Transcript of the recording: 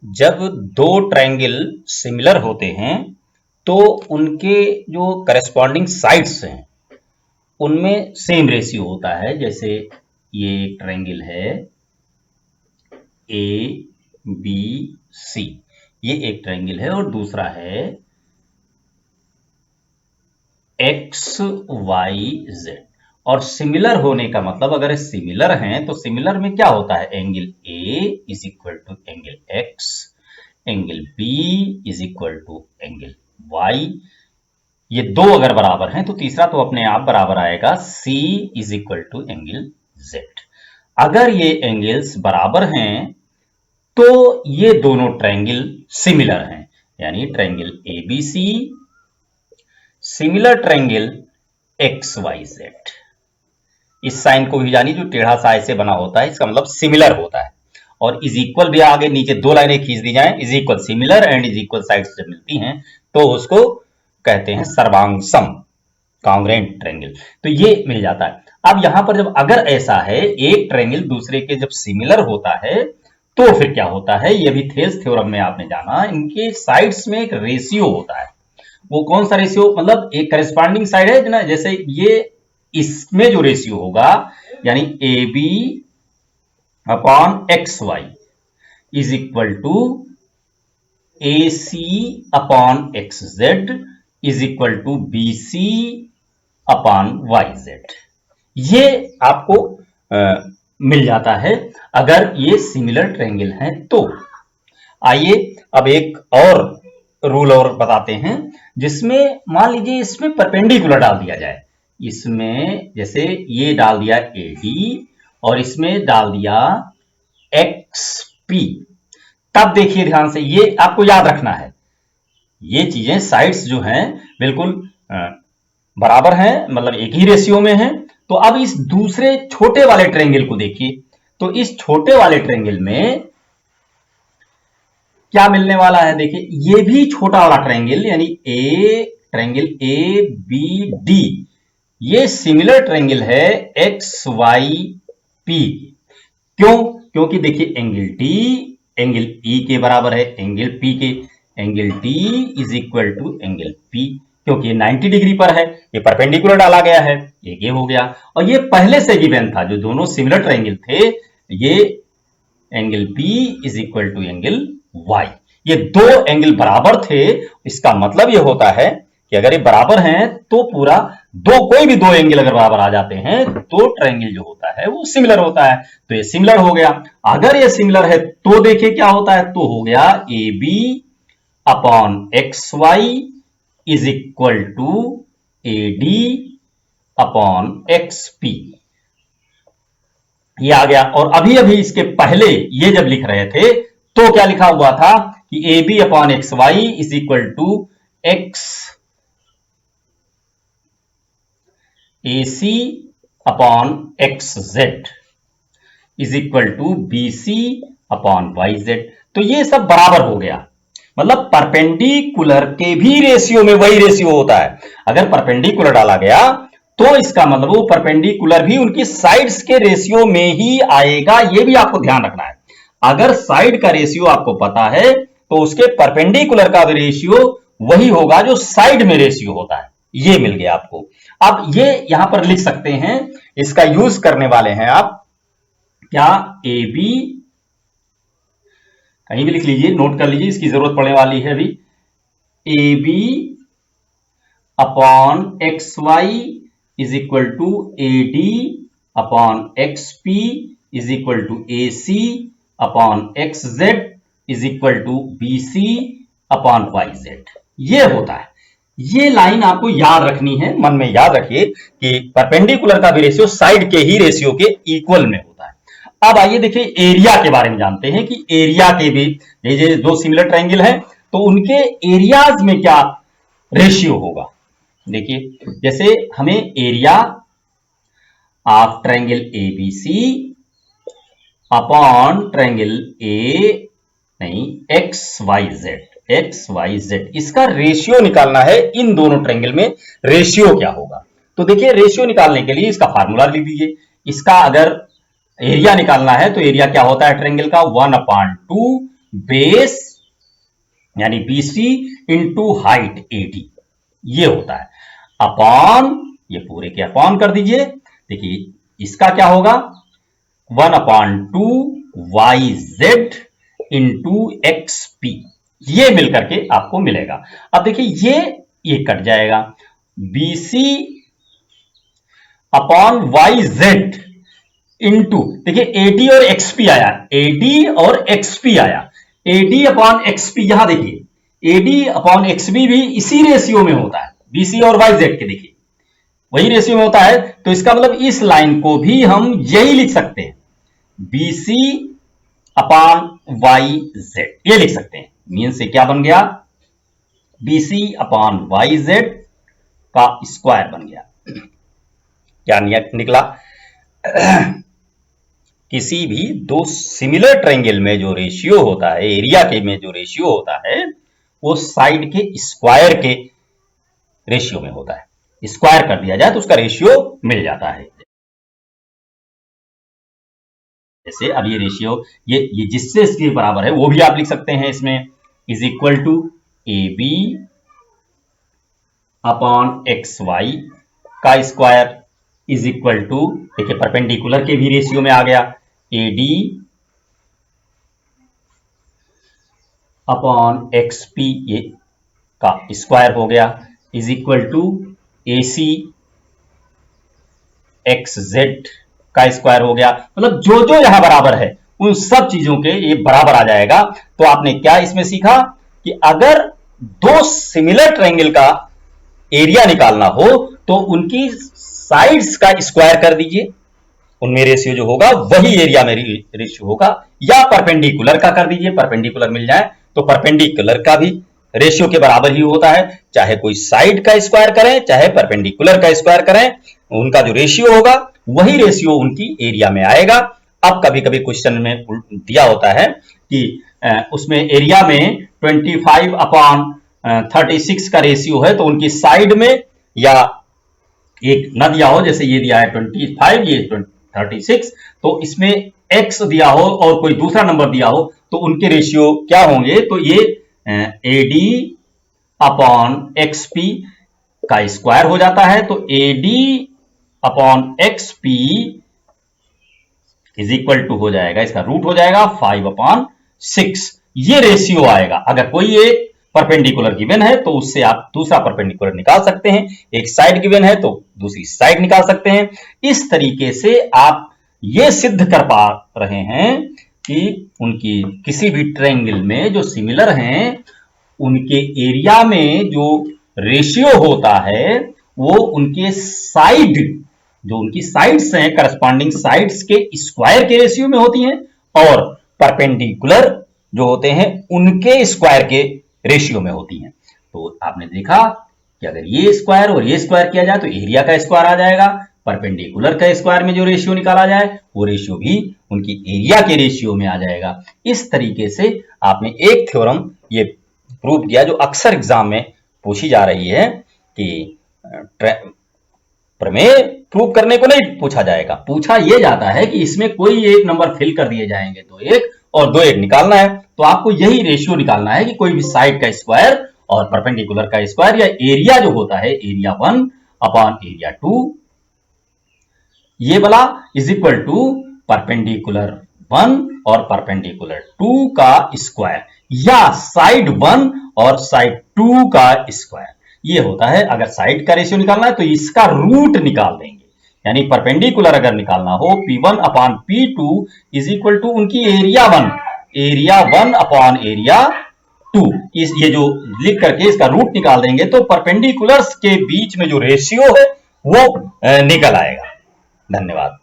जब दो triangle similar होते हैं तो उनके जो करस्पॉन्डिंग साइड्स हैं उनमें सेम रेशियो होता है। जैसे ये एक ट्रायंगल है ए बी सी, ये एक ट्रायंगल है और दूसरा है एक्स वाई जेड। और सिमिलर होने का मतलब अगर सिमिलर हैं तो सिमिलर में क्या होता है, angle A is equal to angle X, angle B is equal to angle Y. ये दो अगर बराबर हैं तो तीसरा तो अपने आप बराबर आएगा, C is equal to angle Z. अगर ये एंगल्स बराबर हैं तो ये दोनों ट्रायंगल सिमिलर हैं, यानी triangle ABC similar triangle X Y Z. इस साइन को भी जानी, जो टेढ़ा सा ऐसे बना होता है इसका मतलब सिमिलर होता है। और इज इक्वल भी आगे नीचे दो लाइनें खींच दी जाएं, is equal similar and is equal sides जब मिलती हैं तो उसको कहते हैं सर्वांग सम कांग्रेंट ट्रायंगल। तो ये मिल जाता है। अब यहां पर जब अगर ऐसा है एक ट्रायंगल दूसरे के जब सिमिलर होता है तो फिर क्या होता है, ये भी थेल्स थ्योरम में आपने जाना, इनके साइड्स में एक रेशियो होता है। वो कौन सा रेशियो, मतलब एक करस्पॉन्डिंग साइड है ना, जैसे ये इसमें जो रेशियो होगा यानी A B upon X Y is equal to A C upon X Z is equal to B C upon Y Z. ये आपको मिल जाता है अगर ये सिमिलर ट्रायंगल हैं तो। आइए अब एक और रूल और बताते हैं, जिसमें मान लीजिए इसमें परपेंडिकुलर डाल दिया जाए। इसमें जैसे ये डाल दिया AD और इसमें डाल दिया XP, तब देखिए ध्यान से, ये आपको याद रखना है, ये चीजें साइड्स जो हैं बिल्कुल बराबर हैं, मतलब एक ही रेशियो में हैं। तो अब इस दूसरे छोटे वाले ट्रायंगल को देखिए, तो इस छोटे वाले ट्रायंगल में क्या मिलने वाला है, देखिए ये भी छोटा वाला ट्रायंगल यानी ट्रायंगल ए बी डी, ये सिमिलर ट्रायंगल है एक्स वाई पी। क्यों? क्योंकि देखिए एंगल टी एंगल ई के बराबर है एंगल पी के, angle T is equal to angle P, क्योंकि ये 90 डिग्री पर है, ये परपेंडिकुलर डाला गया है, ये हो गया। और ये पहले से गिवन था, जो दोनों सिमिलर ट्रायंगल थे, ये angle P is equal to angle Y, ये दो एंगल बराबर थे। इसका मतलब ये होता है कि अगर ये बराबर हैं तो पूरा कोई भी दो एंगल अगर बराबर आ जाते हैं तो ट्रायंगल जो होता है वो सिमिलर होता है। तो ये सिमिलर हो गया। अगर ये सिमिलर है तो देखिए क्या होता है, तो हो गया A B upon X Y is equal to A D upon X P, ये आ गया। और अभी अभी इसके पहले ये जब लिख रहे थे तो क्या लिखा हुआ था कि A B upon X Y is equal to X A C upon X Z is equal to B C upon Y Z. तो ये सब बराबर हो गया, मतलब परपेंडिकुलर के भी रेशियो में वही रेशियो होता है। अगर परपेंडिकुलर डाला गया तो इसका मतलब वो परपेंडिकुलर भी उनकी साइड्स के रेशियो में ही आएगा, ये भी आपको ध्यान रखना है। अगर साइड का रेशियो आपको पता है तो उसके परपेंडिकुलर का भी रेशियो वही होगा जो साइड में रेशियो होता है। ये मिल गया आपको। अब ये यहां पर लिख सकते हैं, इसका यूज करने वाले हैं आप क्या, ए बी कहीं भी लिख लीजिए, नोट कर लीजिए, इसकी जरूरत पड़ने वाली है अभी। A B upon X Y is equal to A D upon X P is equal to A C upon X Z is equal to B C upon Y Z. ये होता है। ये लाइन आपको याद रखनी है, मन में याद रखिए कि परपेंडिकुलर का भी रेशियो साइड के ही रेशियो के इक्वल में होता है। अब आइए देखिए एरिया के बारे में जानते हैं कि एरिया के भी, ये दो सिमिलर ट्रायंगल हैं तो उनके एरियाज में क्या रेशियो होगा। देखिए जैसे हमें area of triangle ABC upon triangle X Y Z, इसका रेशियो निकालना है। इन दोनों ट्रायंगल में रेशियो क्या होगा, तो देखिए रेशियो निकालने के लिए इसका फार्मूला लिख दीजिए। इसका अगर एरिया निकालना है तो एरिया क्या होता है ट्रायंगल का, 1/2 बेस यानी BC इंटू हाइट AD, ये होता है। अपॉन, ये पूरे के अपॉन कर दीजिए। देखिए इसका क्या होगा, 1/2 YZ इंटू XP, ये मिलकर के आपको मिलेगा। अब देखिए ये कट जाएगा, BC अपॉन YZ इंटू, देखिए AD और XP आया, AD और XP आया, AD अपॉन XP, यहां देखिए AD अपॉन XP भी इसी रेशियो में होता है, BC और YZ के, देखिए वही रेशियो में होता है। तो इसका मतलब इस लाइन को भी हम यही लिख सकते हैं, BC अपॉन YZ, ये लिख सकते हैं। मीन से क्या बन गया, BC अपॉन YZ का स्क्वायर बन गया। क्या निकला, किसी भी दो सिमिलर ट्रायंगल में जो रेशियो होता है, एरिया के में जो रेशियो होता है, वो साइड के स्क्वायर के रेशियो में होता है। स्क्वायर कर दिया जाए तो उसका रेशियो मिल जाता है। जैसे अब ये रेशियो, ये जिससे इसके बराबर है वो भी आप लिख सकते हैं इसमें, is equal to AB upon XY का स्क्वायर इज इक्वल टू, देखिए परपेंडिकुलर के भी रेशियो में आ गया, AD अपॉन XP ये का स्क्वायर हो गया, is equal to AC XZ का स्क्वायर हो गया। मतलब जो जो यहां बराबर है उन सब चीजों के ये बराबर आ जाएगा। तो आपने क्या इसमें सीखा कि अगर दो सिमिलर ट्रायंगल का एरिया निकालना हो तो उनकी साइड्स का स्क्वायर कर दीजिए, उनमें रेशियो जो होगा वही एरिया में रेशियो होगा, या परपेंडिकुलर का कर दीजिए, परपेंडिकुलर मिल जाए तो परपेंडिकुलर का भी रेशियो के बराबर ही होता है। चाहे कोई साइड का स्क्वायर करें चाहे परपेंडिकुलर का स्क्वायर करें, उनका जो रेशियो होगा वही रेशियो उनकी एरिया में आएगा। अब कभी कभी क्वेश्चन में दिया होता है कि उसमें एरिया में 25 अपॉन 36 का रेशियो है, तो उनकी साइड में या एक न दिया हो, जैसे ये दिया है 25, ये 36, तो इसमें x दिया हो और कोई दूसरा नंबर दिया हो तो उनके रेशियो क्या होंगे, तो ये AD अपॉन XP का स्क्वायर हो जाता है। तो AD upon XP is equal to हो जाएगा, इसका रूट हो जाएगा 5/6, ये रेशियो आएगा। अगर कोई एक परपेंडिकुलर गिवन है तो उससे आप दूसरा परपेंडिकुलर निकाल सकते हैं, एक साइड गिवन है तो दूसरी साइड निकाल सकते हैं। इस तरीके से आप ये सिद्ध कर पा रहे हैं कि उनकी किसी भी ट्रायंगल में जो सिमिलर हैं उनके एरिया में जो रेशियो होता है वो उनके साइड, जो उनकी साइड्स हैं करस्पॉन्डिंग साइड्स के स्क्वायर के रेशियो में होती हैं, और परपेंडिकुलर जो होते हैं उनके स्क्वायर के रेशियो में होती हैं। तो आपने देखा कि अगर ये स्क्वायर और ये स्क्वायर किया जाए तो एरिया का स्क्वायर आ जाएगा, परपेंडिकुलर का स्क्वायर में जो रेशियो निकाला जाए वो रेशियो भी उनकी एरिया के रेशियो में आ जाएगा। इस तरीके से आपने एक थ्योरम ये प्रूव किया जो अक्सर एग्जाम में पूछी जा रही है कि प्रमेय प्रूव करने को नहीं पूछा जाएगा, पूछा यह जाता है कि इसमें कोई एक नंबर फिल कर दिए जाएंगे, तो एक और दो एक निकालना है, तो आपको यही रेशियो निकालना है कि कोई भी साइड का स्क्वायर और परपेंडिकुलर का स्क्वायर या एरिया जो होता है एरिया 1 अपॉन एरिया 2 ये वाला इज इक्वल टू परपेंडिकुलर 1 और परपेंडिकुलर 2 का स्क्वायर या साइड 1 और साइड 2 का स्क्वायर, ये होता है। अगर साइड का रेशियो निकालना है तो इसका रूट निकाल देंगे, यानी परपेंडिकुलर अगर निकालना हो P1 upon P2 is equal to उनकी एरिया 1 अपॉन एरिया 2, ये जो लिख करके इसका रूट निकाल देंगे तो परपेंडिकुलर्स के बीच में जो रेशियो है वो निकल आएगा। धन्यवाद।